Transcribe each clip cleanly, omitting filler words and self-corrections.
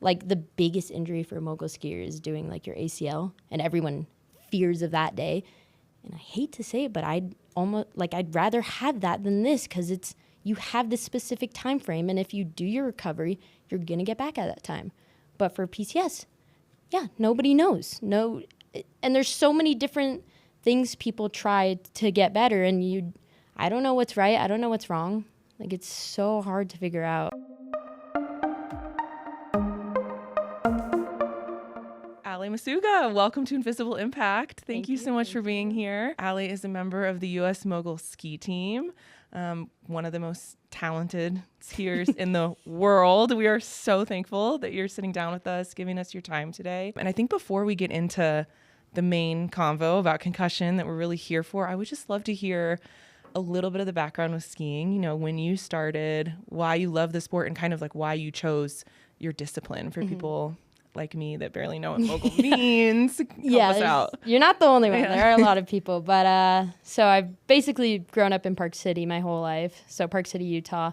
like the biggest injury for a mogul skier is doing like your ACL, and everyone fears of that day. And I hate to say it, but I'd rather have that than this, because you have this specific time frame, and if you do your recovery, you're gonna get back at that time. But for PCS, yeah, nobody knows. No, and there's so many different things people try to get better, and I don't know what's right, I don't know what's wrong. Like, it's so hard to figure out. Alli Macuga, welcome to Invisible Impact. Thank you so much for being here. Alli is a member of the U.S. Moguls Ski Team, one of the most talented skiers in the world. We are so thankful that you're sitting down with us, giving us your time today. And I think before we get into the main convo about concussion that we're really here for, I would just love to hear a little bit of the background with skiing, you know, when you started, why you love the sport, and kind of like why you chose your discipline for people like me that barely know what mogul means. Help us out. You're not the only one. Yeah. There are a lot of people. But so I've basically grown up in Park City my whole life. So Park City, Utah.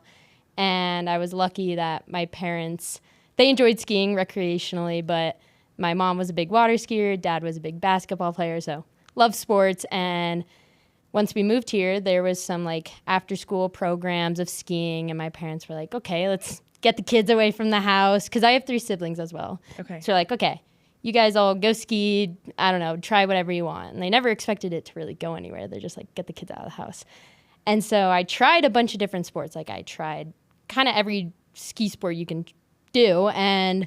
And I was lucky that my parents, they enjoyed skiing recreationally, but my mom was a big water skier. Dad was a big basketball player. So loved sports. And once we moved here, there was some like after school programs of skiing. And my parents were like, okay, let's get the kids away from the house, because I have 3 siblings as well. Okay. So like, okay, you guys all go ski, I don't know, try whatever you want. And they never expected it to really go anywhere. They're just like, get the kids out of the house. And so I tried a bunch of different sports. Like, I tried kind of every ski sport you can do. And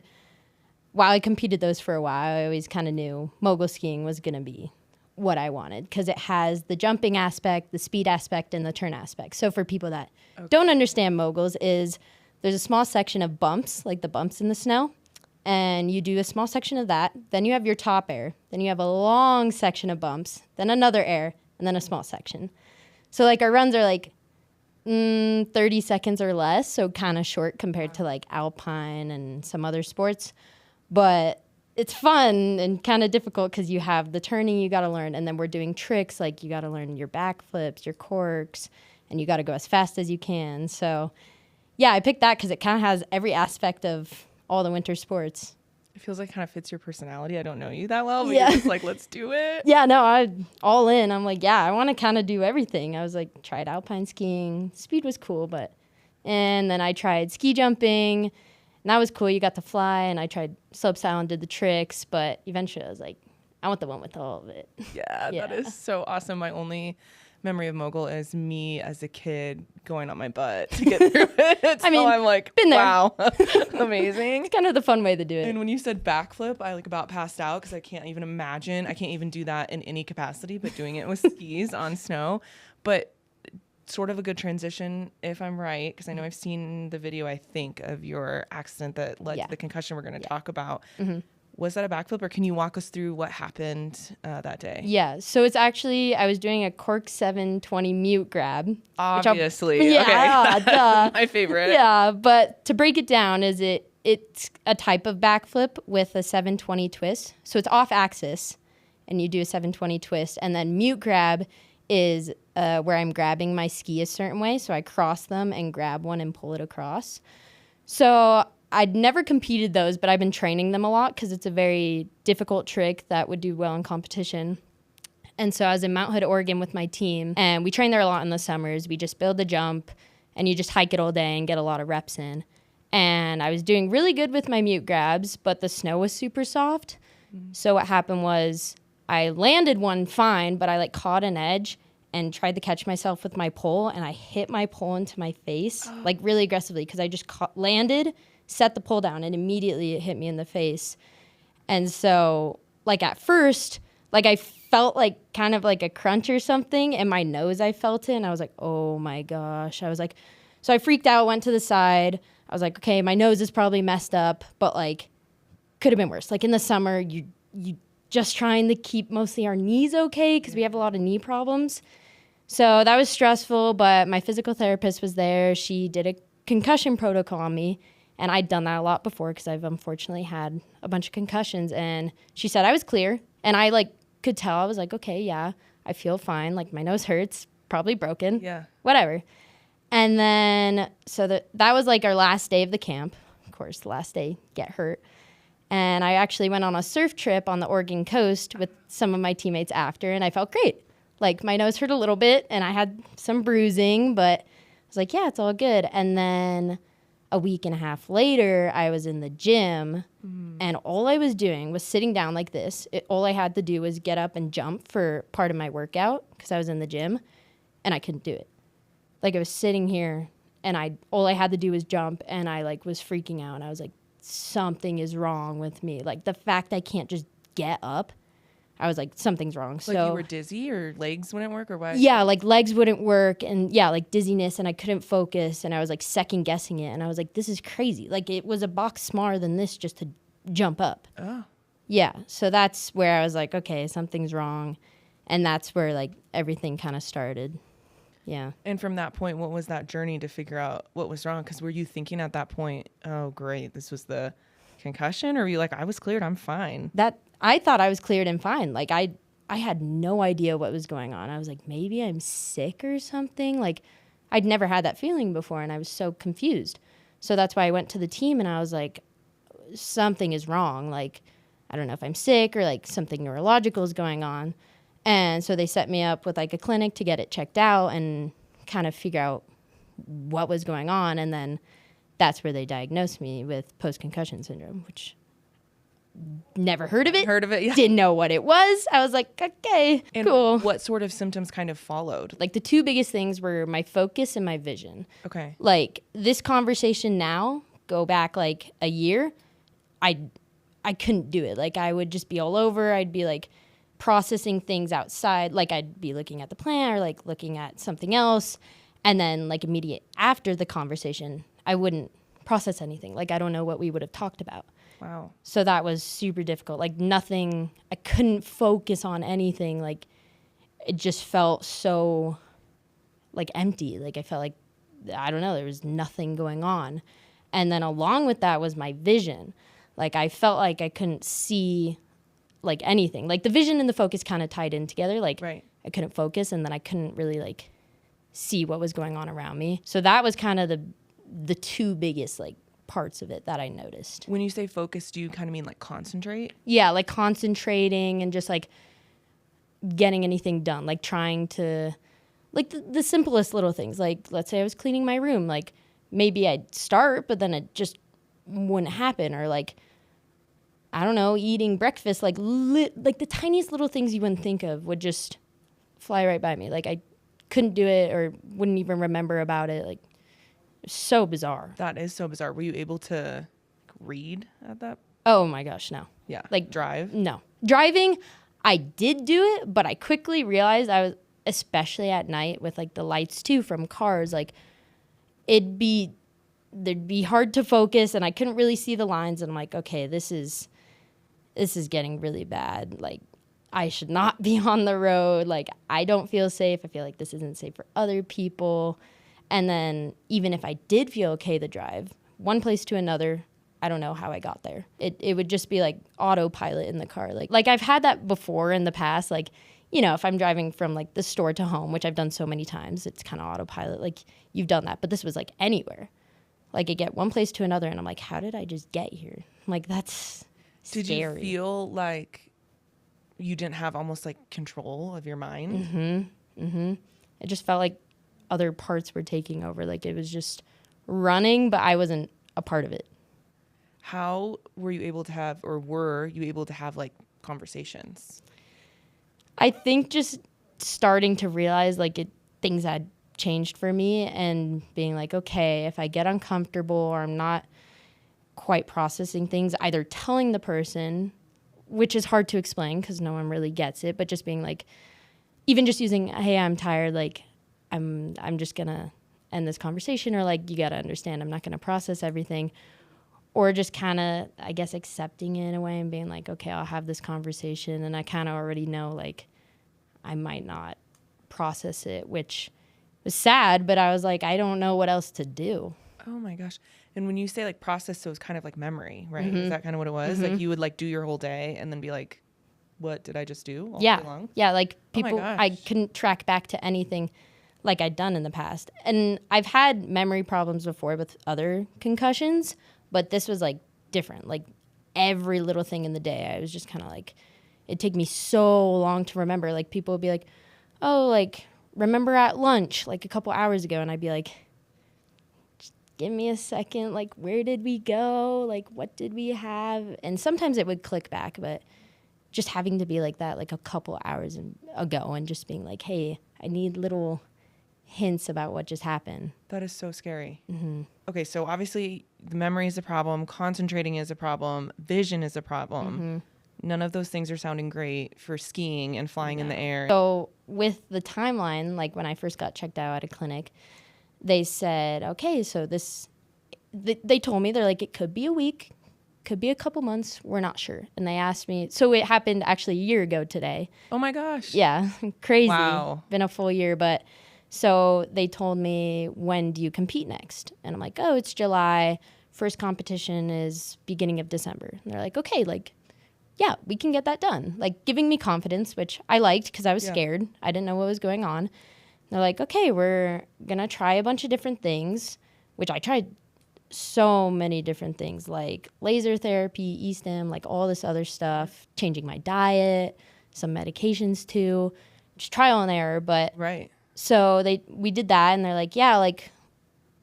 while I competed those for a while, I always kind of knew mogul skiing was going to be what I wanted, because it has the jumping aspect, the speed aspect, and the turn aspect. So for people that don't understand moguls, there's a small section of bumps, like the bumps in the snow, and you do a small section of that. Then you have your top air. Then you have a long section of bumps, then another air, and then a small section. So like our runs are like 30 seconds or less, so kind of short compared to like alpine and some other sports. But it's fun and kind of difficult because you have the turning you got to learn, and then we're doing tricks like you got to learn your back flips, your corks, and you got to go as fast as you can. So yeah, I picked that because it kind of has every aspect of all the winter sports. It feels like it kind of fits your personality. I don't know you that well, but you're just like, let's do it. Yeah, no, I'm all in. I'm like, yeah, I want to kind of do everything. I was like, tried alpine skiing. Speed was cool, and then I tried ski jumping, and that was cool. You got to fly, and I tried slopestyle and did the tricks, but eventually I was like, I want the one with all of it. Yeah, that is so awesome. My only memory of mogul is me as a kid going on my butt to get through it. So I'm like, been there. Wow, amazing. It's kind of the fun way to do it. And when you said backflip, I like about passed out because I can't even imagine. I can't even do that in any capacity, but doing it with skis on snow. But sort of a good transition, if I'm right, because I know I've seen the video, I think, of your accident that led to the concussion we're going to talk about. Mm-hmm. Was that a backflip, or can you walk us through what happened that day? Yeah, so it's actually, I was doing a cork 720 mute grab. Obviously. Okay. Duh. My favorite. Yeah, but to break it down, it's a type of backflip with a 720 twist. So it's off axis, and you do a 720 twist. And then mute grab is where I'm grabbing my ski a certain way. So I cross them and grab one and pull it across. So I'd never competed those, but I've been training them a lot because it's a very difficult trick that would do well in competition. And so I was in Mount Hood, Oregon with my team, and we train there a lot in the summers. We just build the jump, and you just hike it all day and get a lot of reps in. And I was doing really good with my mute grabs, but the snow was super soft. Mm-hmm. So what happened was I landed one fine, but I caught an edge and tried to catch myself with my pole, and I hit my pole into my face, really aggressively, because I just landed, set the pole down, and immediately it hit me in the face. And so, at first, I felt kind of like a crunch or something in my nose. I felt it, and I was like, oh my gosh. So I freaked out, went to the side. I was like, okay, my nose is probably messed up, but could have been worse. In the summer, you just trying to keep mostly our knees okay because we have a lot of knee problems. So that was stressful, but my physical therapist was there. She did a concussion protocol on me. And I'd done that a lot before because I've unfortunately had a bunch of concussions. And she said I was clear. And I could tell. I was like, okay, yeah, I feel fine. My nose hurts, probably broken. Yeah. Whatever. And then, so that was our last day of the camp. course, the last day, get hurt. And I actually went on a surf trip on the Oregon coast with some of my teammates after, and I felt great. Like, my nose hurt a little bit, and I had some bruising, but I was like, yeah, it's all good. And then a week and a half later, I was in the gym, and all I was doing was sitting down like this. All I had to do was get up and jump for part of my workout because I was in the gym, and I couldn't do it. Like, I was sitting here, and all I had to do was jump, and I, like, was freaking out. And I was like, something is wrong with me. Like, the fact I can't just get up, I was like, something's wrong. Like, you were dizzy or legs wouldn't work or what? Yeah, like legs wouldn't work, and yeah, like dizziness, and I couldn't focus, and I was like second guessing it, and I was like, this is crazy. Like, it was a box smaller than this just to jump up. Oh. Yeah, so that's where I was like, okay, something's wrong, and that's where like everything kind of started. Yeah. And from that point, what was that journey to figure out what was wrong? Because were you thinking at that point, oh, great, this was the concussion? Or were you like, I was cleared, I'm fine? I thought I was cleared and fine. Like, I had no idea what was going on. I was like, maybe I'm sick or something. Like, I'd never had that feeling before, and I was so confused. So that's why I went to the team, and I was like, something is wrong. Like, I don't know if I'm sick or like something neurological is going on. And so they set me up with like a clinic to get it checked out and kind of figure out what was going on. And then that's where they diagnosed me with post-concussion syndrome, which never heard of it. Heard of it, yeah. Didn't know what it was. I was like, okay, and cool. What sort of symptoms kind of followed? Like, the two biggest things were my focus and my vision. Okay. Like, this conversation now, go back like a year, I couldn't do it. Like, I would just be all over. I'd be like processing things outside. Like, I'd be looking at the plan or like looking at something else. And then like immediate after the conversation, I wouldn't process anything. Like, I don't know what we would have talked about. Wow. So that was super difficult. Like, nothing, I couldn't focus on anything. Like, it just felt so like empty. Like, I felt like, I don't know, there was nothing going on. And then along with that was my vision. Like, I felt like I couldn't see like anything. Like, the vision and the focus kind of tied in together. Like, right. I couldn't focus, and then I couldn't really like see what was going on around me. So that was kind of the two biggest like parts of it that I noticed. When you say focus, do you kind of mean like concentrate? Yeah, like concentrating and just like getting anything done. Like, trying to, like the simplest little things. Like, let's say I was cleaning my room. Like, maybe I'd start, but then it just wouldn't happen. Or like, I don't know, eating breakfast, like like the tiniest little things you wouldn't think of would just fly right by me. Like, I couldn't do it or wouldn't even remember about it. Like, so bizarre. That is so bizarre. Were you able to read at that? Oh my gosh, no. Yeah. Like, drive? No. Driving, I did do it, but I quickly realized I was, especially at night with like the lights too from cars, like there'd be hard to focus and I couldn't really see the lines. And I'm like, okay, this is getting really bad. Like, I should not be on the road. Like, I don't feel safe. I feel like this isn't safe for other people. And then even if I did feel okay to drive one place to another, I don't know how I got there. It would just be like autopilot in the car. Like I've had that before in the past. Like, you know, if I'm driving from like the store to home, which I've done so many times, it's kind of autopilot. Like, you've done that. But this was like anywhere. Like, I get one place to another and I'm like, how did I just get here? I'm like, that's scary. Did you feel like you didn't have almost like control of your mind? Mm-hmm. Mm-hmm. It just felt like other parts were taking over. Like, it was just running, but I wasn't a part of it. How were you able to have, or were you able to have like conversations? I think just starting to realize like things had changed for me and being like, okay, if I get uncomfortable or I'm not quite processing things, either telling the person, which is hard to explain because no one really gets it, but just being like, even just using, hey, I'm tired, like I'm just gonna end this conversation, or like, you gotta understand I'm not gonna process everything, or just kind of, I guess, accepting it in a way and being like, okay, I'll have this conversation, and I kind of already know like I might not process it, which was sad, but I was like, I don't know what else to do. Oh my gosh. And when you say like process, so it's kind of like memory, right? Mm-hmm. Is that kind of what it was? Mm-hmm. Like, you would like do your whole day and then be like, what did I just do all day long? Yeah, like people, gosh. I couldn't track back to anything like I'd done in the past. And I've had memory problems before with other concussions, But this was like different. Like every little thing in the day, I was just kind of like, it'd take me so long to remember. Like people would be like, oh, like remember at lunch, like a couple hours ago. And I'd be like, just give me a second. Like, where did we go? Like, what did we have? And sometimes it would click back, but just having to be like that, like a couple hours ago and just being like, hey, I need little hints about what just happened. That is so scary. Mm-hmm. Okay, so obviously the memory is a problem, concentrating is a problem, vision is a problem. Mm-hmm. None of those things are sounding great for skiing and flying in the air. So with the timeline, like when I first got checked out at a clinic, they said, okay, so they told me, they're like, it could be a week, could be a couple months, we're not sure. And they asked me, so it happened actually a year ago today. Oh my gosh. Yeah, crazy. Wow. Been a full year, but so they told me, when do you compete next? And I'm like, oh, it's July. First competition is beginning of December. And they're like, okay, like, yeah, we can get that done. Like giving me confidence, which I liked because I was scared. I didn't know what was going on. They're like, okay, we're going to try a bunch of different things, which I tried so many different things like laser therapy, E-stim, like all this other stuff, changing my diet, some medications too, just trial and error. But right. So we did that and they're like, yeah, like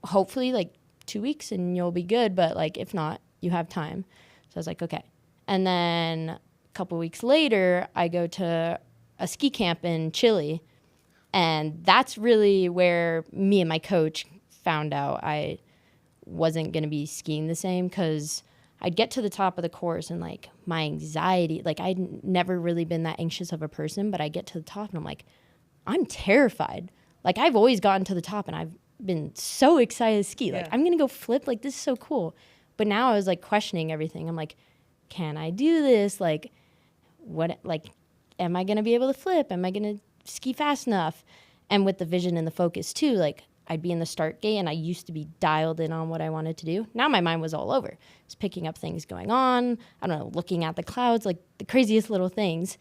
hopefully like 2 weeks and you'll be good. But like, if not, you have time. So I was like, okay. And then a couple weeks later, I go to a ski camp in Chile. And that's really where me and my coach found out I wasn't going to be skiing the same, because I'd get to the top of the course and like my anxiety, like I'd never really been that anxious of a person, but I get to the top and I'm like, I'm terrified. Like I've always gotten to the top and I've been so excited to ski. Like I'm going to go flip. Like this is so cool. But now I was like questioning everything. I'm like, can I do this? Like what, like, am I going to be able to flip? Am I going to ski fast enough? And with the vision and the focus too, like I'd be in the start gate and I used to be dialed in on what I wanted to do. Now my mind was all over. Just picking up things going on. I don't know, looking at the clouds, like the craziest little things.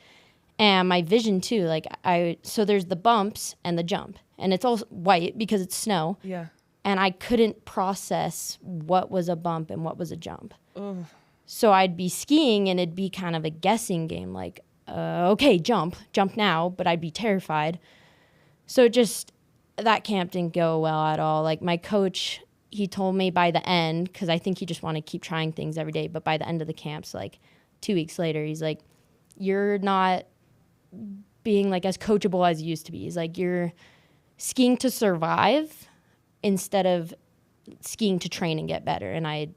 And my vision too, like so there's the bumps and the jump, and it's all white because it's snow. Yeah. And I couldn't process what was a bump and what was a jump. Ugh. So I'd be skiing and it'd be kind of a guessing game, like, okay, jump now, but I'd be terrified. So just, that camp didn't go well at all. Like my coach, he told me by the end, because I think he just wanted to keep trying things every day, but by the end of the camps, like 2 weeks later, he's like, you're not being like as coachable as you used to be. He's like, you're skiing to survive instead of skiing to train and get better. And I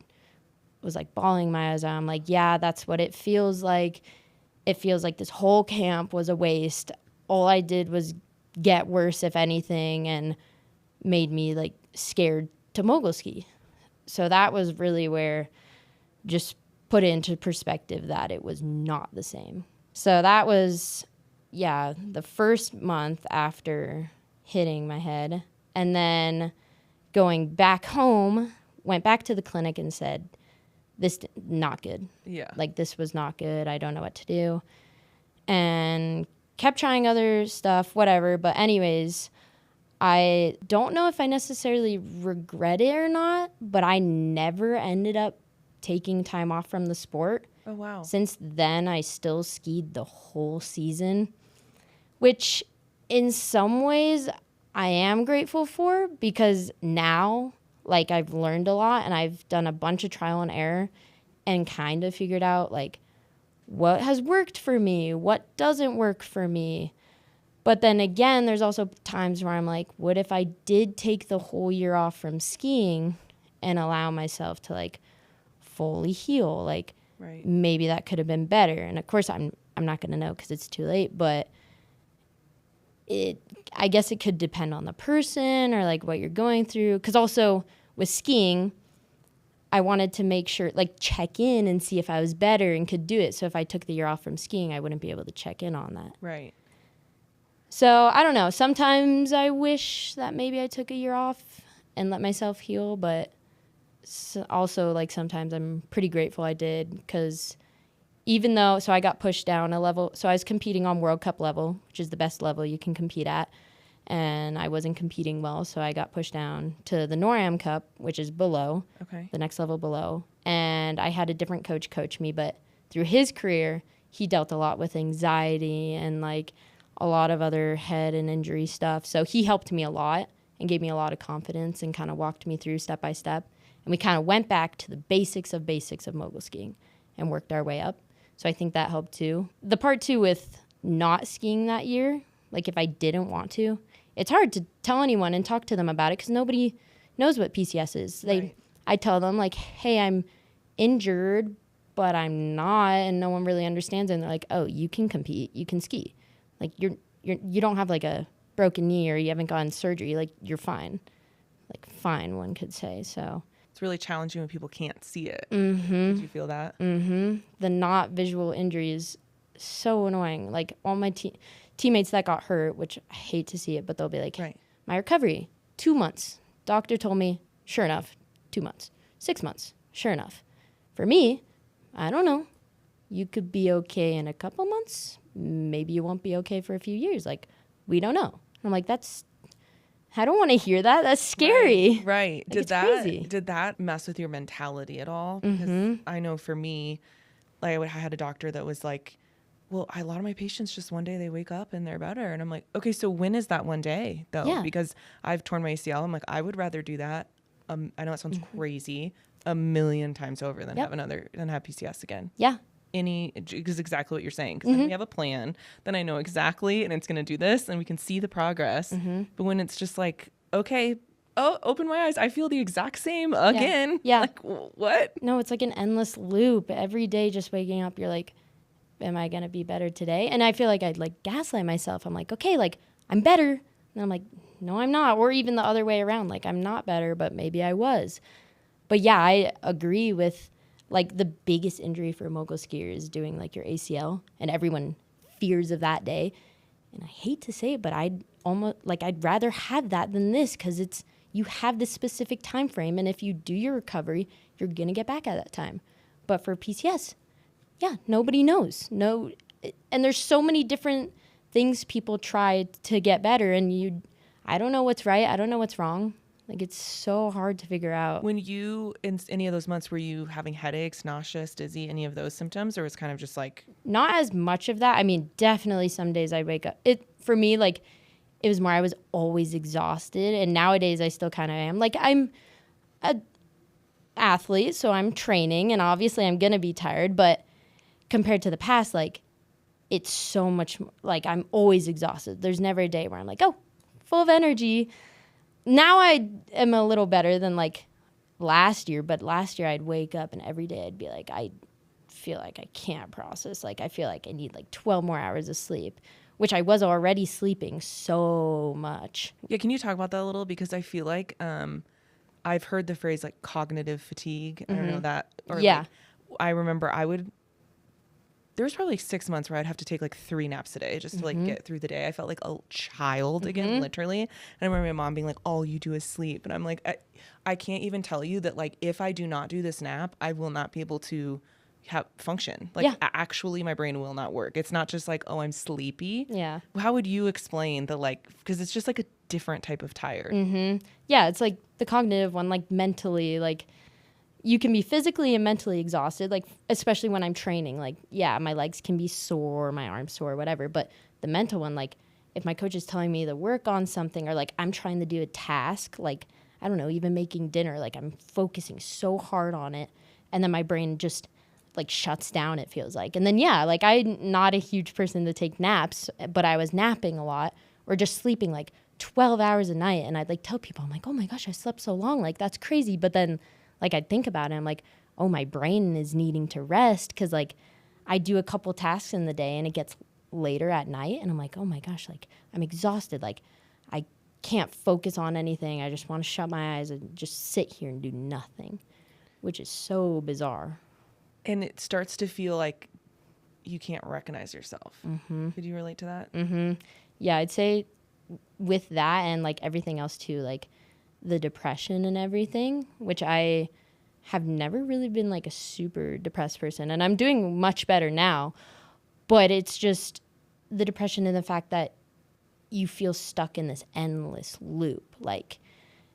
was like bawling my eyes out. I'm like, yeah, that's what it feels like. It feels like this whole camp was a waste. All I did was get worse, if anything, and made me like scared to mogul ski. So that was really where just put it into perspective that it was not the same. So that was, yeah, the first month after hitting my head. And then going back home, went back to the clinic and said, this not good. Yeah. Like this was not good. I don't know what to do. And kept trying other stuff, whatever. But anyways, I don't know if I necessarily regret it or not, but I never ended up taking time off from the sport. Oh, wow. Since then, I still skied the whole season, which in some ways I am grateful for, because now, like, I've learned a lot and I've done a bunch of trial and error and kind of figured out, like, what has worked for me, what doesn't work for me. But then again, there's also times where I'm like, what if I did take the whole year off from skiing and allow myself to, like, fully heal? Like, right. Maybe that could have been better. And of course, I'm not going to know because it's too late. But I guess it could depend on the person or like what you're going through. Because also with skiing, I wanted to make sure, like, check in and see if I was better and could do it. So if I took the year off from skiing, I wouldn't be able to check in on that. Right. So I don't know. Sometimes I wish that maybe I took a year off and let myself heal, but also, like, sometimes I'm pretty grateful I did, because even though, so I got pushed down a level. So I was competing on World Cup level, which is the best level you can compete at. and I wasn't competing well, so I got pushed down to the NORAM Cup, which is below, the next level below. And I had a different coach me, but through his career, he dealt a lot with anxiety and like a lot of other head and injury stuff. So he helped me a lot and gave me a lot of confidence and kind of walked me through step by step. And we kind of went back to the basics of mogul skiing and worked our way up. So I think that helped too. The part too with not skiing that year, like if I didn't want to, it's hard to tell anyone and talk to them about it because nobody knows what PCS is. I tell them like, hey, I'm injured, but I'm not, and no one really understands it. And they're like, oh, you can compete, you can ski. Like you don't have like a broken knee or you haven't gotten surgery. Like you're fine. Like fine, one could say. So it's really challenging when people can't see it. Mm-hmm. Did you feel that? Mm-hmm. The not visual injury is so annoying. Like all my teammates that got hurt, which I hate to see it, but they'll be like, my recovery, 2 months. Doctor told me, sure enough, 2 months. 6 months, sure enough. For me, I don't know. You could be okay in a couple months. Maybe you won't be okay for a few years. Like, we don't know. I'm like, I don't want to hear that. That's scary. Right. Like, Did that mess with your mentality at all? Because I know for me, like I had a doctor that was like, well, a lot of my patients just one day they wake up and they're better. And I'm like, okay, so when is that one day though? Yeah. Because I've torn my ACL. I'm like, I would rather do that. I know it sounds crazy, a million times over than have PCS again. Yeah. Is exactly what you're saying. Because then we have a plan, then I know exactly, and it's going to do this, and we can see the progress. But when it's just like, okay, open my eyes, I feel the exact same again. Yeah. Like, what? No, it's like an endless loop. Every day just waking up, you're like, am I going to be better today? And I feel like I'd like gaslight myself. I'm like, okay, like I'm better. And I'm like, no, I'm not. Or even the other way around. Like I'm not better, but maybe I was. But yeah, I agree with like the biggest injury for a mogul skier is doing like your ACL, and everyone fears of that day. And I hate to say it, but I'd rather have that than this, because you have this specific time frame, and if you do your recovery, you're gonna get back at that time. But for PCS, yeah, nobody knows. No, and there's so many different things people try to get better, and I don't know what's right, I don't know what's wrong. Like, it's so hard to figure out. When you, in any of those months, were you having headaches, nauseous, dizzy, any of those symptoms? Or was kind of just like... Not as much of that. I mean, definitely some days I'd wake up. For me, like, it was more I was always exhausted. And nowadays I still kind of am. Like, I'm an athlete, so I'm training. And obviously I'm going to be tired. But compared to the past, like, it's so much... Like, I'm always exhausted. There's never a day where I'm like, oh, full of energy. Now I am a little better than like last year, but last year I'd wake up and every day I'd be like, I feel like I can't process. Like I feel like I need like 12 more hours of sleep, which I was already sleeping so much. Yeah, can you talk about that a little? Because I feel like I've heard the phrase like cognitive fatigue. I don't know that. Or like, I remember there was probably 6 months where I'd have to take like 3 naps a day just to like get through the day. I felt like a child again, literally. And I remember my mom being like, all you do is sleep. And I'm like, I can't even tell you that like, if I do not do this nap, I will not be able to function. Like actually my brain will not work. It's not just like, oh, I'm sleepy. Yeah. How would you explain the like, because it's just like a different type of tired. Yeah. It's like the cognitive one, like mentally, like, you can be physically and mentally exhausted, like especially when I'm training. Like, yeah, my legs can be sore, my arms sore, whatever. But the mental one, like if my coach is telling me to work on something, or like I'm trying to do a task, like, I don't know, even making dinner, like I'm focusing so hard on it. And then my brain just like shuts down, it feels like. And then, yeah, like I'm not a huge person to take naps, but I was napping a lot or just sleeping like 12 hours a night. And I'd like tell people, I'm like, oh my gosh, I slept so long. Like, that's crazy. But then like I'd think about it, I'm like, oh, my brain is needing to rest, because like I do a couple tasks in the day and it gets later at night, and I'm like, oh my gosh, like I'm exhausted, like I can't focus on anything. I just want to shut my eyes and just sit here and do nothing, which is so bizarre. And it starts to feel like you can't recognize yourself. Could you relate to that? Yeah, I'd say with that and like everything else too, like the depression and everything, which I have never really been like a super depressed person, and I'm doing much better now, but it's just the depression and the fact that you feel stuck in this endless loop. Like,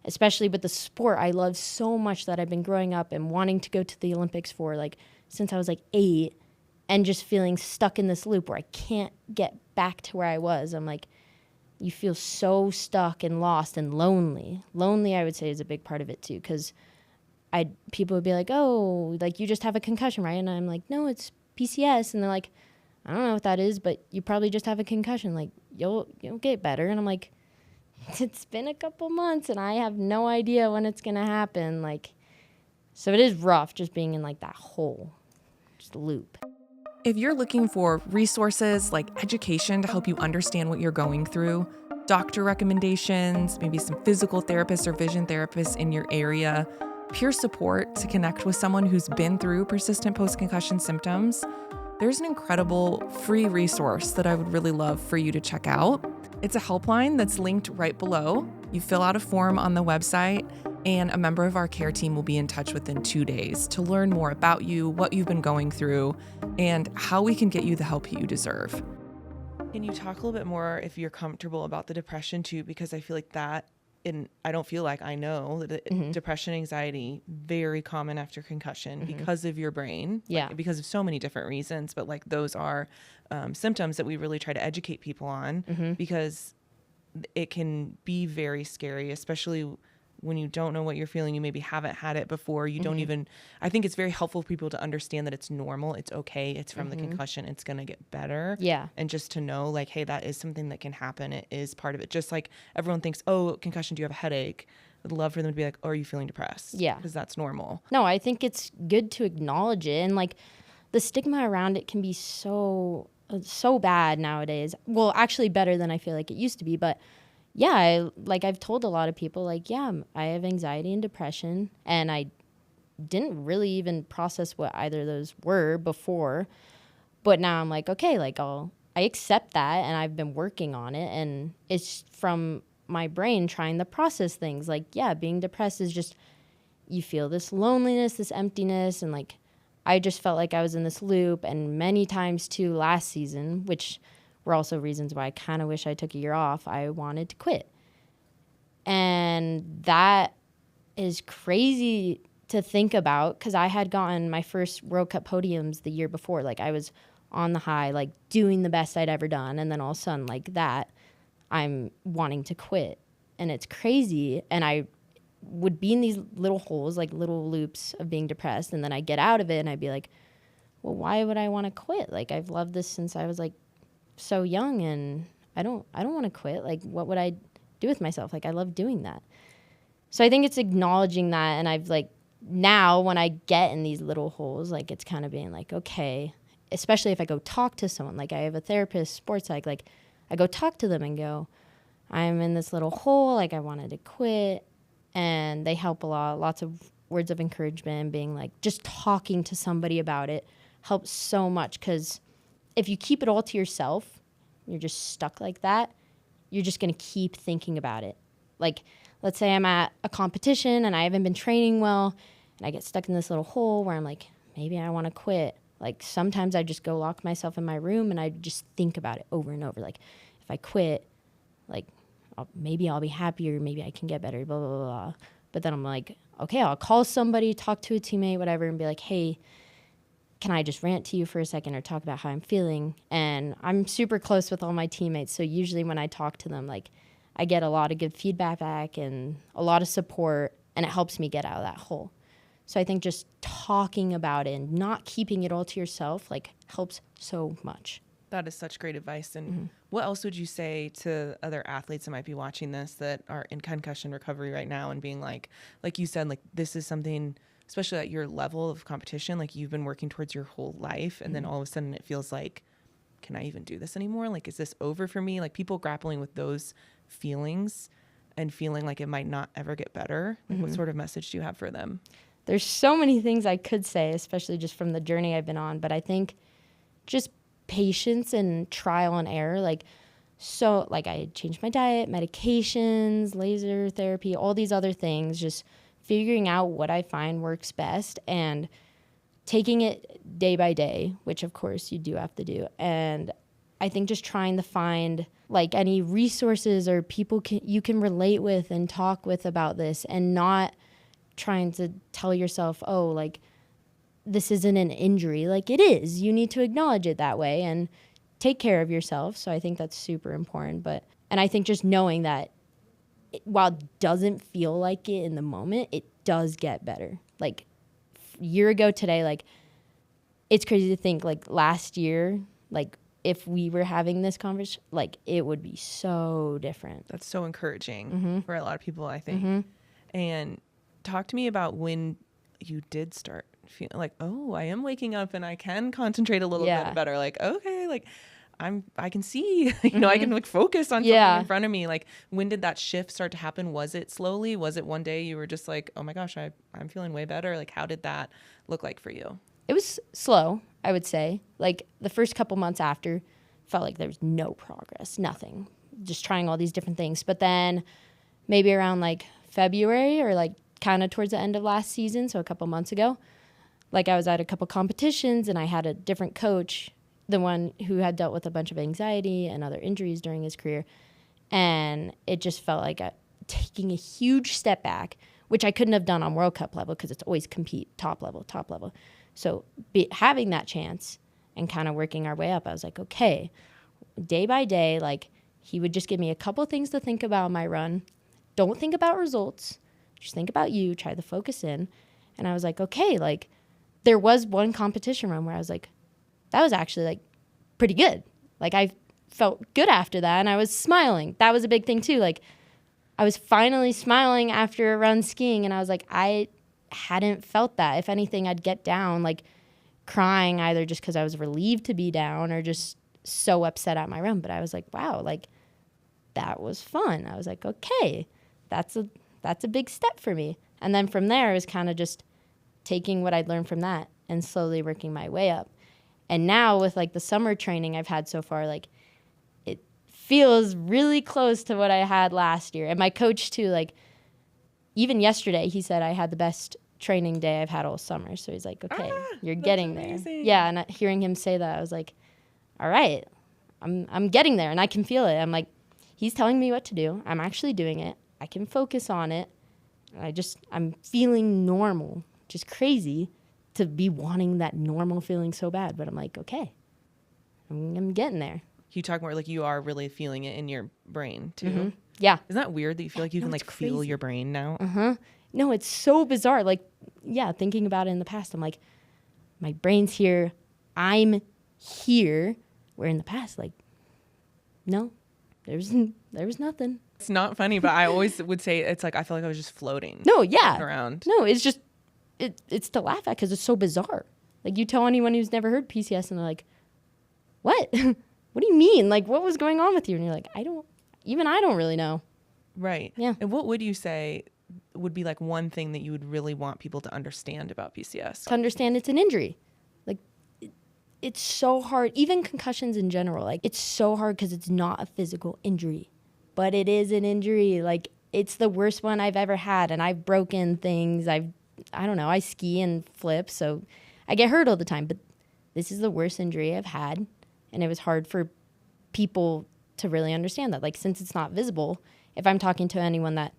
especially with the sport I love so much that I've been growing up and wanting to go to the Olympics for, like, since I was like 8, and just feeling stuck in this loop where I can't get back to where I was. I'm like, you feel so stuck and lost and lonely. Lonely, I would say, is a big part of it too, because people would be like, oh, like, you just have a concussion, right? And I'm like, no, it's PCS. And they're like, I don't know what that is, but you probably just have a concussion. Like, you'll get better. And I'm like, it's been a couple months and I have no idea when it's going to happen. Like, so it is rough just being in like that hole, just loop. If you're looking for resources like education to help you understand what you're going through, doctor recommendations, maybe some physical therapists or vision therapists in your area, peer support to connect with someone who's been through persistent post-concussion symptoms, there's an incredible free resource that I would really love for you to check out. It's a helpline that's linked right below. You fill out a form on the website, and a member of our care team will be in touch within 2 days to learn more about you, what you've been going through, and how we can get you the help you deserve. Can you talk a little bit more, if you're comfortable, about the depression too? Because I feel like I know that depression, anxiety, very common after concussion because of your brain. Yeah. Like, because of so many different reasons, but like those are symptoms that we really try to educate people on because it can be very scary, especially when you don't know what you're feeling. You maybe haven't had it before. You don't even, I think it's very helpful for people to understand that it's normal. It's okay. It's from the concussion. It's going to get better. Yeah. And just to know, like, hey, that is something that can happen. It is part of it. Just like everyone thinks, oh, concussion, do you have a headache? I'd love for them to be like, oh, are you feeling depressed? Yeah. Because that's normal. No, I think it's good to acknowledge it. And like, the stigma around it can be so bad nowadays. Well, actually better than I feel like it used to be. But yeah, I've told a lot of people, like, yeah, I have anxiety and depression, and I didn't really even process what either of those were before. But now I'm like, okay, like, I accept that, and I've been working on it, and it's from my brain trying to process things. Like, yeah, being depressed is just, you feel this loneliness, this emptiness, and like, I just felt like I was in this loop, and many times too last season, which were also reasons why I kind of wish I took a year off. I wanted to quit. And that is crazy to think about, because I had gotten my first World Cup podiums the year before. Like, I was on the high, like, doing the best I'd ever done. And then all of a sudden, like that, I'm wanting to quit. And it's crazy. And I would be in these little holes, like little loops of being depressed. And then I get out of it and I'd be like, well, why would I want to quit? Like, I've loved this since I was like so young, and I don't want to quit. Like, what would I do with myself? Like, I love doing that. So I think it's acknowledging that. And I've like, now when I get in these little holes, like, it's kind of being like, okay, especially if I go talk to someone, like I have a therapist, sports psych, like I go talk to them and go, I'm in this little hole. Like, I wanted to quit. And they help a lot, lots of words of encouragement, and being like, just talking to somebody about it helps so much. 'Cause if you keep it all to yourself, you're just stuck like that, you're just going to keep thinking about it. Like, let's say I'm at a competition and I haven't been training well, and I get stuck in this little hole where I'm like, maybe I want to quit. Like, sometimes I just go lock myself in my room and I just think about it over and over. Like, if I quit, like, maybe I'll be happier, maybe I can get better, blah, blah, blah, blah. But then I'm like, okay, I'll call somebody, talk to a teammate, whatever, and be like, hey, can I just rant to you for a second or talk about how I'm feeling? And I'm super close with all my teammates, so usually when I talk to them, like, I get a lot of good feedback back and a lot of support, and it helps me get out of that hole. So I think just talking about it and not keeping it all to yourself, like, helps so much. That is such great advice. And what else would you say to other athletes that might be watching this that are in concussion recovery right now and being like you said, like, this is something, especially at your level of competition, like, you've been working towards your whole life. And then all of a sudden it feels like, can I even do this anymore? Like, is this over for me? Like, people grappling with those feelings and feeling like it might not ever get better. Like, what sort of message do you have for them? There's so many things I could say, especially just from the journey I've been on. But I think just patience and trial and error. Like, so, like, I changed my diet, medications, laser therapy, all these other things, just figuring out what I find works best and taking it day by day, which of course you do have to do. And I think just trying to find like any resources or people you can relate with and talk with about this, and not trying to tell yourself, oh, like this isn't an injury. Like it is. You need to acknowledge it that way and take care of yourself. So I think that's super important. And I think just knowing that while it doesn't feel like it in the moment, it does get better. Like a year ago today, like it's crazy to think like last year, like if we were having this conversation, like it would be so different. That's so encouraging for a lot of people, I think. And talk to me about when you did start feeling like, oh, I am waking up and I can concentrate a little bit better. Like, okay, like I can see, you know, I can like focus on something in front of me. Like, when did that shift start to happen? Was it slowly? Was it one day you were just like, oh my gosh, I'm feeling way better? Like, how did that look like for you? It was slow, I would say. Like the first couple months after, felt like there was no progress, nothing. Just trying all these different things. But then maybe around like February or like kind of towards the end of last season, so a couple months ago, like I was at a couple competitions and I had a different coach, the one who had dealt with a bunch of anxiety and other injuries during his career. And it just felt like taking a huge step back, which I couldn't have done on World Cup level because it's always compete top level. So having that chance and kind of working our way up, I was like, okay, day by day, like he would just give me a couple things to think about on my run. Don't think about results. Just think about you. Try to focus in. And I was like, okay, like there was one competition run where I was like, that was actually like pretty good. Like I felt good after that and I was smiling. That was a big thing too. Like I was finally smiling after a run skiing and I was like, I hadn't felt that. If anything, I'd get down like crying either just because I was relieved to be down or just so upset at my run. But I was like, wow, like that was fun. I was like, okay, that's a big step for me. And then from there, it was kind of just taking what I'd learned from that and slowly working my way up. And now with like the summer training I've had so far, like it feels really close to what I had last year. And my coach too, like even yesterday, he said I had the best training day I've had all summer. So he's like, okay, you're getting amazing. there. Yeah. And hearing him say that, I was like, all right, I'm getting there and I can feel it. I'm like, he's telling me what to do. I'm actually doing it. I can focus on it. I'm feeling normal, just crazy to be wanting that normal feeling so bad. But I'm like, okay, I'm getting there. You talk more like you are really feeling it in your brain too. Mm-hmm. Yeah. Isn't that weird that you feel like you can like feel your brain now? Uh-huh. No, it's so bizarre. Like, yeah, thinking about it in the past, I'm like, my brain's here. I'm here. Where in the past, like, no, there was nothing. It's not funny, but I always would say it's like I feel like I was just floating. No, yeah. Around. No, it's just it's to laugh at because it's so bizarre. Like you tell anyone who's never heard PCS and they're like, what? What do you mean? Like what was going on with you? And you're like, I don't really know. Right. Yeah. And what would you say would be like one thing that you would really want people to understand about PCS? To understand it's an injury. Like it's so hard. Even concussions in general, like it's so hard because it's not a physical injury, but it is an injury. Like it's the worst one I've ever had. And I've broken things. I don't know. I ski and flip. So I get hurt all the time, but this is the worst injury I've had. And it was hard for people to really understand that. Like, since it's not visible, if I'm talking to anyone that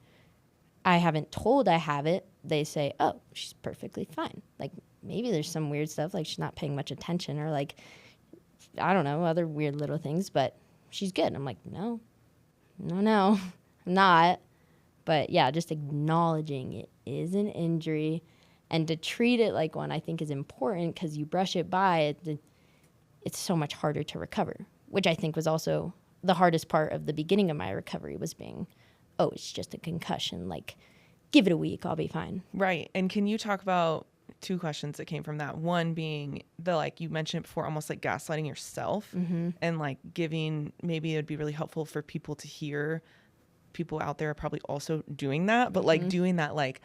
I haven't told I have it, they say, oh, she's perfectly fine. Like, maybe there's some weird stuff, like she's not paying much attention or like, I don't know, other weird little things, but she's good. I'm like, no, I'm not. But yeah, just acknowledging it is an injury and to treat it like one I think is important because you brush it by, it's so much harder to recover, which I think was also the hardest part of the beginning of my recovery was being, oh, it's just a concussion. Like, give it a week, I'll be fine. Right. And can you talk about two questions that came from that? One being the, like you mentioned before, almost like gaslighting yourself and like giving, maybe it would be really helpful for people to hear. People out there are probably also doing that, but like doing that, like,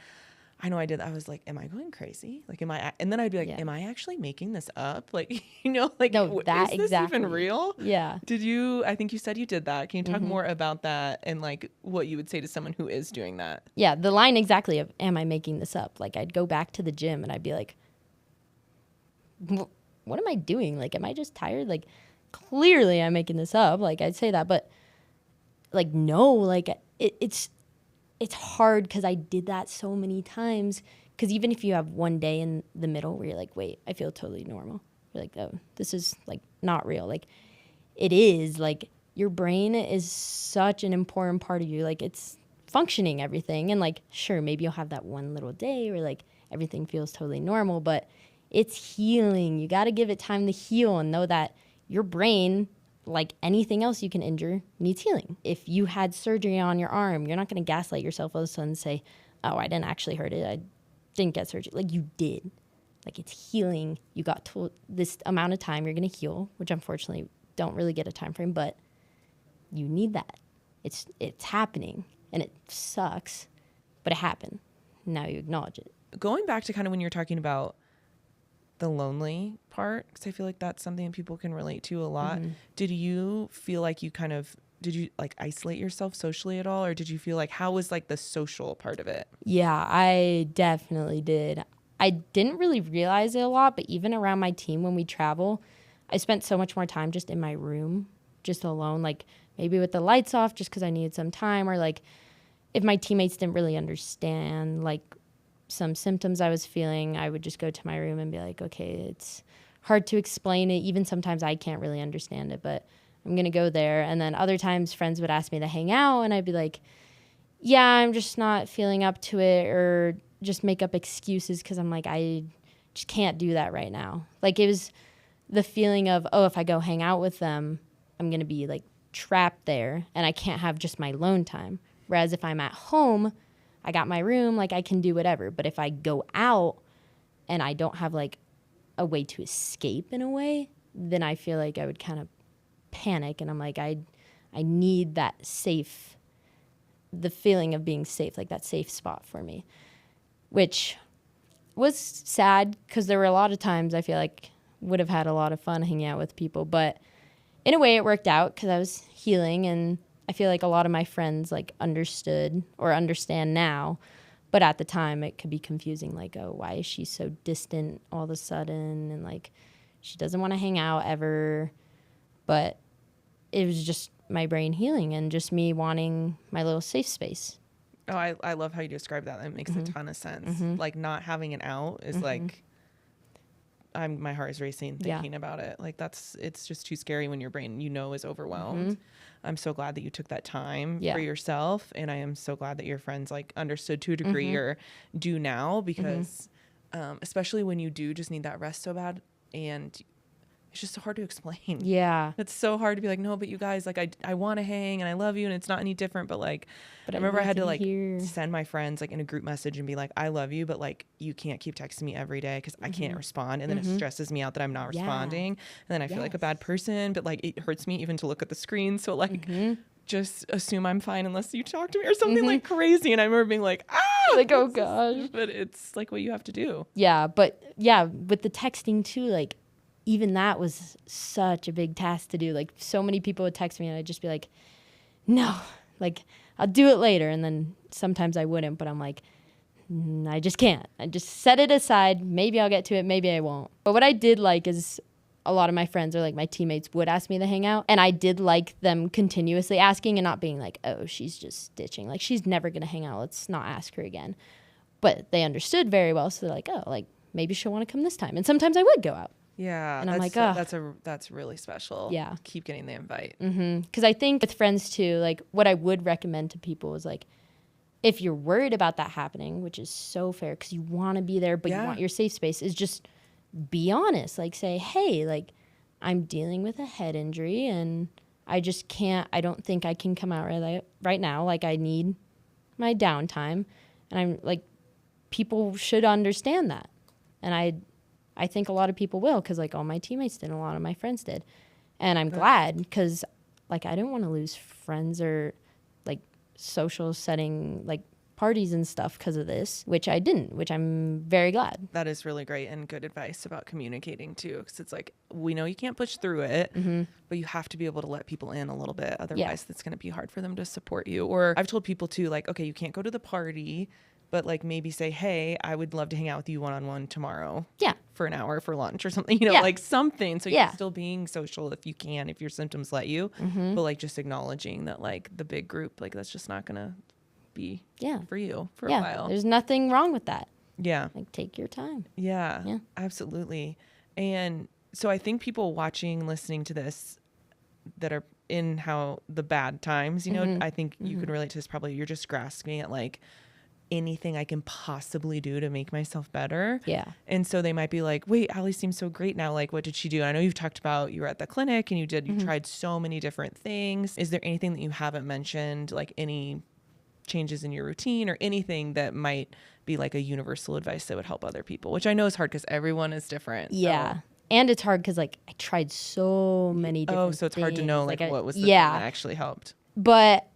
I know I did. I was like, am I going crazy? Like, and then I'd be like, am I actually making this up? Like, you know, like, no, that is this exactly. even real? Yeah. I think you said you did that. Can you talk more about that and like what you would say to someone who is doing that? Yeah. The line exactly of, am I making this up? Like, I'd go back to the gym and I'd be like, what am I doing? Like, am I just tired? Like, clearly I'm making this up. Like, I'd say that, but like, no, like it's hard because I did that so many times. Because even if you have one day in the middle where you're like, wait, I feel totally normal. You're like, oh, this is like not real. Like, it is, like, your brain is such an important part of you. Like, it's functioning everything. And like, sure, maybe you'll have that one little day where like everything feels totally normal, but it's healing. You got to give it time to heal and know that your brain, like anything else you can injure, needs healing. If you had surgery on your arm, you're not going to gaslight yourself all of a sudden and say, oh, I didn't actually hurt it. I didn't get surgery. Like, you did. Like, it's healing. You got told this amount of time you're going to heal, which unfortunately don't really get a time frame, but you need that. It's happening, and it sucks, but it happened. Now you acknowledge it. Going back to kind of when you're talking about the lonely part, because I feel like that's something people can relate to a lot. Mm-hmm. Did you feel like did you like isolate yourself socially at all? Or did you feel like, how was like the social part of it? Yeah, I definitely did. I didn't really realize it a lot, but even around my team when we travel, I spent so much more time just in my room, just alone, like maybe with the lights off just because I needed some time, or like if my teammates didn't really understand like some symptoms I was feeling, I would just go to my room and be like, okay, it's hard to explain it. Even sometimes I can't really understand it, but I'm going to go there. And then other times friends would ask me to hang out and I'd be like, yeah, I'm just not feeling up to it, or just make up excuses because I'm like, I just can't do that right now. Like, it was the feeling of, oh, if I go hang out with them, I'm going to be like trapped there and I can't have just my alone time. Whereas if I'm at home, I got my room, like I can do whatever. But if I go out and I don't have like a way to escape in a way, then I feel like I would kind of panic. And I'm like, I need that safe, the feeling of being safe, like that safe spot for me, which was sad because there were a lot of times I feel like would have had a lot of fun hanging out with people. But in a way it worked out because I was healing, and I feel like a lot of my friends like understood or understand now, but at the time it could be confusing. Like, oh, why is she so distant all of a sudden? And like, she doesn't want to hang out ever. But it was just my brain healing and just me wanting my little safe space. Oh, I love how you describe that. That makes a ton of sense. Like, not having an out is like, my heart is racing thinking about it. Like, it's just too scary when your brain, is overwhelmed. I'm so glad that you took that time for yourself. And I am so glad that your friends like understood to a degree or do now, because especially when you do just need that rest so bad, and it's just so hard to explain. Yeah. It's so hard to be like, no, but you guys, like, I want to hang and I love you and it's not any different. But like, I remember I had to like send my friends like in a group message and be like, I love you, but like, you can't keep texting me every day because I can't respond. And then it stresses me out that I'm not responding. And then I feel like a bad person, but like, it hurts me even to look at the screen. So like, just assume I'm fine unless you talk to me or something like crazy. And I remember being like, like, oh gosh. But it's like what you have to do. Yeah. But yeah, with the texting too, like, even that was such a big task to do. Like, so many people would text me and I'd just be like, no, like, I'll do it later. And then sometimes I wouldn't, but I'm like, I just can't. I just set it aside. Maybe I'll get to it. Maybe I won't. But what I did like is a lot of my friends or like my teammates would ask me to hang out. And I did like them continuously asking and not being like, oh, she's just ditching. Like, she's never going to hang out. Let's not ask her again. But they understood very well. So they're like, oh, like, maybe she'll want to come this time. And sometimes I would go out. Yeah, and I'm like, oh, that's really special. Yeah, keep getting the invite. Because I think with friends too, like, what I would recommend to people is like, if you're worried about that happening, which is so fair because you want to be there, but you want your safe space, is just be honest. Like, say, hey, like, I'm dealing with a head injury and I just can't. I don't think I can come out right now. Like, I need my downtime, and I'm like, people should understand that, and I think a lot of people will, because like all my teammates did, and a lot of my friends did. And I'm glad, because like I didn't want to lose friends or like social setting, like parties and stuff because of this, which I didn't, which I'm very glad. That is really great and good advice about communicating too, because it's like, we know you can't push through it, but you have to be able to let people in a little bit. Otherwise, it's going to be hard for them to support you. Or I've told people too, like, okay, you can't go to the party, but like maybe say, hey, I would love to hang out with you one-on-one tomorrow. Yeah. For an hour for lunch or something, you know, Yeah. like something. So Yeah. you're still being social if you can, if your symptoms let you, but like just acknowledging that like the big group, like that's just not going to be for you for a while. There's nothing wrong with that. Yeah. Like take your time. Yeah, absolutely. And so I think people watching, listening to this that are in how the bad times, you know, I think you can relate to this probably. You're just grasping at like anything I can possibly do to make myself better. Yeah. And so they might be like, wait, Alli seems so great now. Like, what did she do? And I know you've talked about you were at the clinic and you tried so many different things. Is there anything that you haven't mentioned, like any changes in your routine or anything that might be like a universal advice that would help other people, which I know is hard because everyone is different. Yeah. So. And it's hard because like I tried so many different so it's hard to know like what was the thing that actually helped. But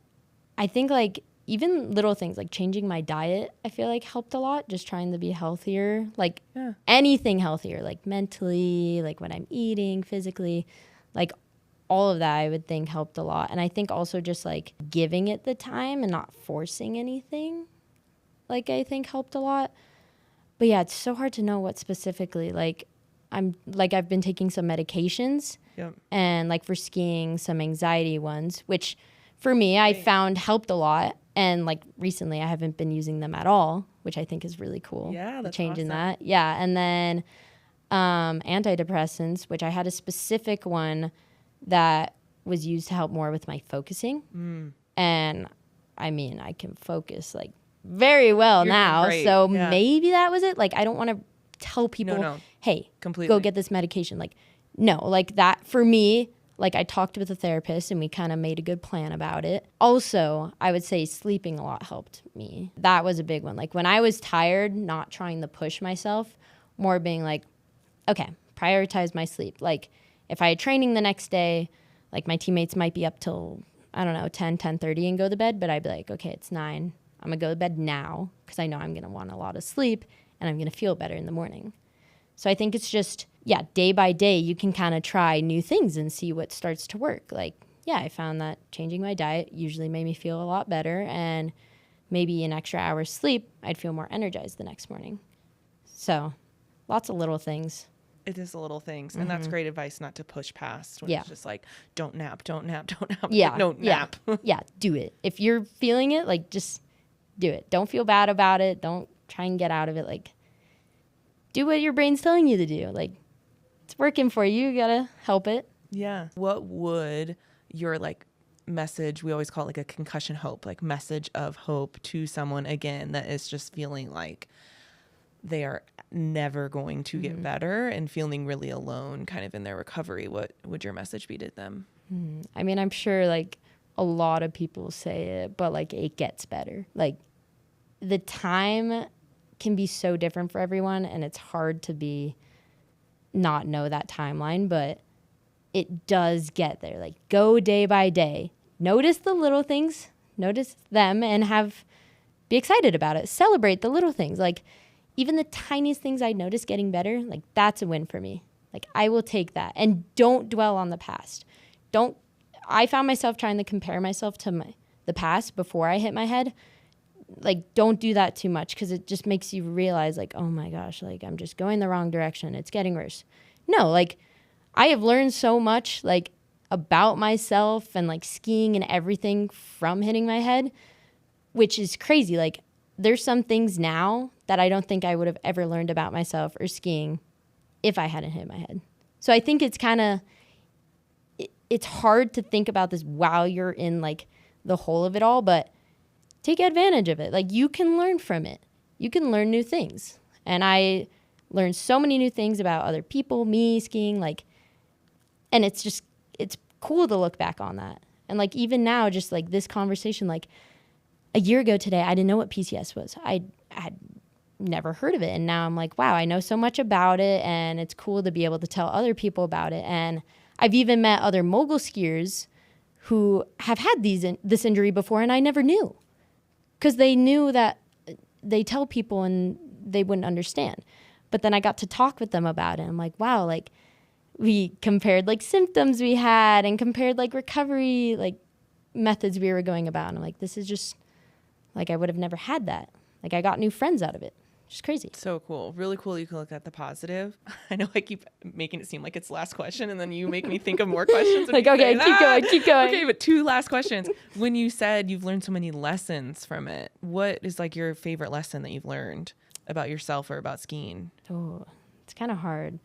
I think like even little things like changing my diet, I feel like helped a lot. Just trying to be healthier, like anything healthier, like mentally, like when I'm eating, physically, like all of that I would think helped a lot. And I think also just like giving it the time and not forcing anything, like I think helped a lot. But yeah, it's so hard to know what specifically. Like I've been taking some medications and like for skiing some anxiety ones, which for me I found helped a lot. And like recently I haven't been using them at all, which I think is really cool. Yeah, that's changing awesome. that. Yeah. And then antidepressants, which I had a specific one that was used to help more with my focusing. And I mean, I can focus like very well now. Great. So maybe that was it. Like, I don't want to tell people, hey, completely go get this medication. Like, no, like that for me, like I talked with a therapist and we kind of made a good plan about it. Also, I would say sleeping a lot helped me. That was a big one. Like when I was tired, not trying to push myself, more being like, okay, prioritize my sleep. Like if I had training the next day, like my teammates might be up till, I don't know, 10:30 and go to bed, but I'd be like, okay, it's 9. I'm going to go to bed now because I know I'm going to want a lot of sleep and I'm going to feel better in the morning. So I think it's just, day by day, you can kind of try new things and see what starts to work. Like, I found that changing my diet usually made me feel a lot better, and maybe an extra hour's sleep, I'd feel more energized the next morning. So lots of little things. It is the little things. And that's great advice not to push past when it's just like, don't nap. Yeah. Like, no, nap. Do it. If you're feeling it, like just do it. Don't feel bad about it. Don't try and get out of it. Like, do what your brain's telling you to do. Like, it's working for you. You gotta help it. Yeah. What would your like message, we always call it like a concussion hope, like message of hope to someone again that is just feeling like they are never going to get better and feeling really alone kind of in their recovery? What would your message be to them? I mean, I'm sure like a lot of people say it, but like it gets better. Like the time can be so different for everyone, and it's hard to not know that timeline, but it does get there. Like go day by day, notice the little things, notice them, and be excited about it. Celebrate the little things. Like even the tiniest things I notice getting better, like that's a win for me. Like I will take that, and don't dwell on the past. I found myself trying to compare myself to the past before I hit my head. Like, don't do that too much, because it just makes you realize, like, oh my gosh, like, I'm just going the wrong direction. It's getting worse. No, like, I have learned so much, like, about myself and, like, skiing and everything from hitting my head, which is crazy. Like, there's some things now that I don't think I would have ever learned about myself or skiing if I hadn't hit my head. So I think it's kind of, it's hard to think about this while you're in, like, the whole of it all, but take advantage of it. Like, you can learn from it. You can learn new things. And I learned so many new things about other people, me, skiing, like, and it's cool to look back on that. And like, even now, just like this conversation, like a year ago today, I didn't know what PCS was. I had never heard of it. And now I'm like, wow, I know so much about it, and it's cool to be able to tell other people about it. And I've even met other mogul skiers who have had this injury before, and I never knew. Because they knew that they tell people and they wouldn't understand. But then I got to talk with them about it. I'm like, wow, like we compared like symptoms we had and compared like recovery like methods we were going about. And I'm like, this is just like, I would have never had that. like I got new friends out of it. Just crazy. So cool. Really cool. You can look at the positive. I know I keep making it seem like it's the last question, and then you make me think of more questions. Like, okay, keep going. Okay, but 2 last questions. When you said you've learned so many lessons from it, what is like your favorite lesson that you've learned about yourself or about skiing? Oh, it's kind of hard.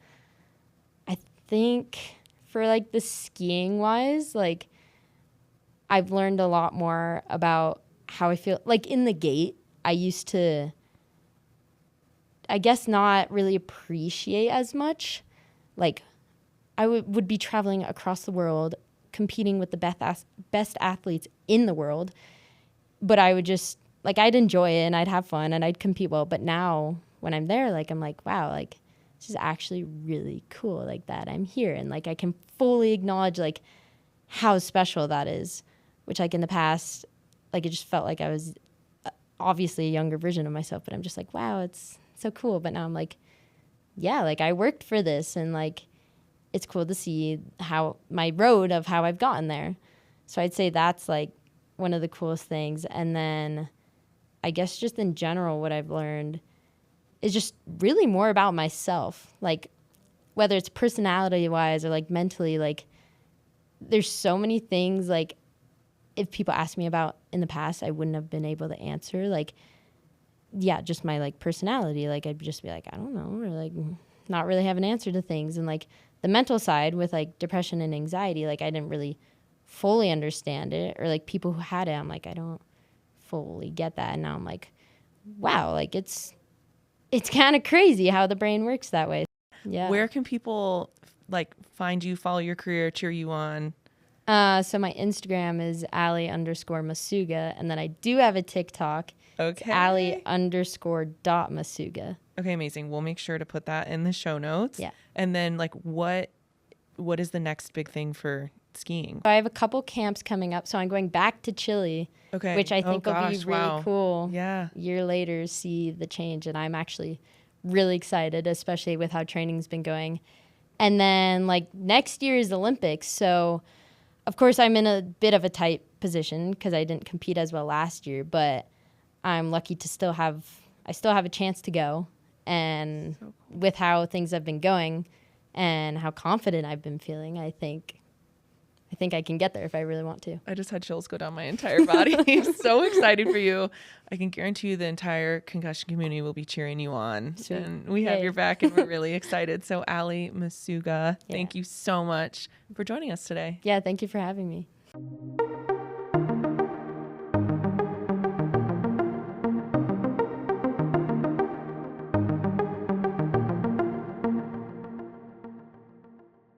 I think for like the skiing wise, like I've learned a lot more about how I feel. Like in the gate, I used to, I guess, not really appreciate as much. Like I would be traveling across the world, competing with the best athletes in the world, but I would just, like, I'd enjoy it and I'd have fun and I'd compete well. But now when I'm there, like, I'm like, wow, like this is actually really cool, like that I'm here. And like, I can fully acknowledge like how special that is, which like in the past, like it just felt like I was obviously a younger version of myself, but I'm just like, wow, it's so cool. But now I'm like, yeah, like I worked for this, and like it's cool to see how my road of how I've gotten there. So I'd say that's like one of the coolest things. And then I guess just in general, what I've learned is just really more about myself. Like whether it's personality wise or like mentally, like there's so many things like if people asked me about in the past, I wouldn't have been able to answer. Like, yeah, just my like personality. Like I'd just be like, I don't know, or like not really have an answer to things. And like the mental side with like depression and anxiety, like I didn't really fully understand it, or like people who had it, I'm like, I don't fully get that. And now I'm like, wow, like it's kind of crazy how the brain works that way. Yeah. Where can people like find you, follow your career, cheer you on? So my Instagram is Alli_Macuga, and then I do have a TikTok. Okay. Alli_.Macuga. Okay, amazing. We'll make sure to put that in the show notes. Yeah. And then like what is the next big thing for skiing? I have a couple camps coming up, so I'm going back to Chile, Okay. which I think will be really cool. Yeah. A year later, see the change, and I'm actually really excited, especially with how training's been going. And then like next year is Olympics, so of course I'm in a bit of a tight position because I didn't compete as well last year, but I'm lucky to still have a chance to go. And so cool. With how things have been going and how confident I've been feeling, I think I can get there if I really want to. I just had chills go down my entire body. So excited for you. I can guarantee you the entire concussion community will be cheering you on. Sweet. And we have your back, and we're really excited. So Alli Macuga, thank you so much for joining us today. Yeah, thank you for having me.